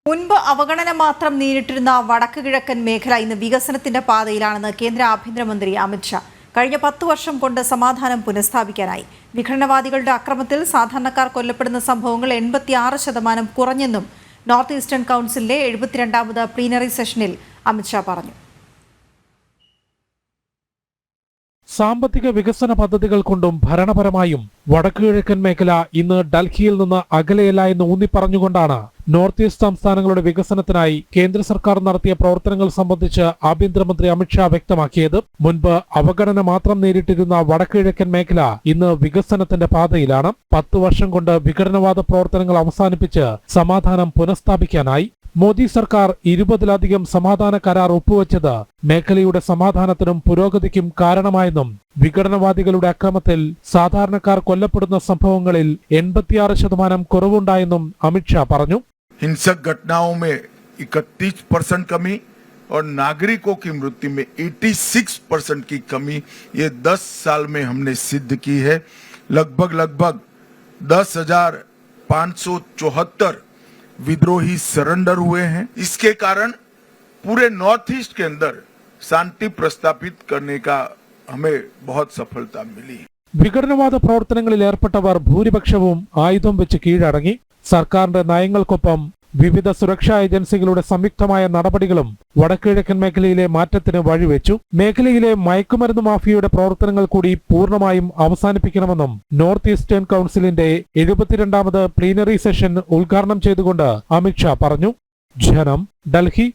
മുൻപ് അവഗണന മാത്രം നേരിട്ടിരുന്ന വടക്ക് കിഴക്കൻ മേഖല ഇന്ന് വികസനത്തിന്റെ പാതയിലാണെന്ന് കേന്ദ്ര ആഭ്യന്തരമന്ത്രി അമിത്ഷാ. കഴിഞ്ഞ 10 വർഷം കൊണ്ട് സമാധാനം പുനഃസ്ഥാപിക്കാനായി. വിഘടനവാദികളുടെ അക്രമത്തിൽ സാധാരണക്കാർ കൊല്ലപ്പെടുന്ന സംഭവങ്ങൾ 86% കുറഞ്ഞെന്നും നോർത്ത് ഈസ്റ്റേൺ കൗൺസിലിലെ 72ാമത് പ്ലീനറി സെഷനിൽ അമിത്ഷാ പറഞ്ഞു. സാമ്പത്തിക വികസന പദ്ധതികൾ കൊണ്ടും ഭരണപരമായും വടക്കു കിഴക്കൻ മേഖല ഇന്ന് ഡൽഹിയിൽ നിന്ന് അകലെയല്ല എന്ന് ഊന്നിപ്പറഞ്ഞുകൊണ്ടാണ് നോർത്ത് ഈസ്റ്റ് സംസ്ഥാനങ്ങളുടെ വികസനത്തിനായി കേന്ദ്ര സർക്കാർ നടത്തിയ പ്രവർത്തനങ്ങൾ സംബന്ധിച്ച് ആഭ്യന്തരമന്ത്രി അമിത്ഷാ വ്യക്തമാക്കിയത്. മുൻപ് അവഗണന മാത്രം നേരിട്ടിരുന്ന വടക്കു കിഴക്കൻ മേഖല ഇന്ന് വികസനത്തിന്റെ പാതയിലാണ്. 10 വർഷം കൊണ്ട് വിഘടനവാദ പ്രവർത്തനങ്ങൾ അവസാനിപ്പിച്ച് സമാധാനം പുനഃസ്ഥാപിക്കാനായി. മോദി സർക്കാർ 20ലധികം സമാധാന കരാർ ഒപ്പുവെച്ചത് മേഖലയുടെ സമാധാനത്തിനും പുരോഗതിക്കും കാരണമായെന്നും വിഘടനവാദികളുടെ അക്രമത്തിൽ സാധാരണക്കാർ കൊല്ലപ്പെടുന്ന സംഭവങ്ങളിൽ 86% കുറവുണ്ടായെന്നും അമിത്ഷാ പറഞ്ഞു. हिंसक घटनाओं में 31% कमी और नागरिकों की मृत्यु में 86% की कमी ये 10 साल में हमने सिद्ध की है. लगभग 10,574 विद्रोही सरेंडर हुए हैं. इसके कारण पूरे नॉर्थ ईस्ट के अंदर शांति प्रस्थापित करने का हमें बहुत सफलता मिली. വിഘടനവാദ പ്രവർത്തനങ്ങളിൽ ഏർപ്പെട്ടവർ ഭൂരിപക്ഷവും ആയുധം വെച്ച് കീഴടങ്ങി. സർക്കാരിന്റെ നയങ്ങൾക്കൊപ്പം വിവിധ സുരക്ഷാ ഏജൻസികളുടെ സംയുക്തമായ നടപടികളും വടക്കുകിഴക്കൻ മേഖലയിലെ മാറ്റത്തിന് വഴിവെച്ചു. മേഖലയിലെ മയക്കുമരുന്ന് മാഫിയയുടെ പ്രവർത്തനങ്ങൾ കൂടി പൂർണ്ണമായും അവസാനിപ്പിക്കണമെന്നും നോർത്ത് ഈസ്റ്റേൺ കൗൺസിലിന്റെ 72ാമത് പ്ലീനറി സെഷൻ ഉദ്ഘാടനം ചെയ്തുകൊണ്ട് അമിത്ഷാ പറഞ്ഞു. ജനം, ഡൽഹി.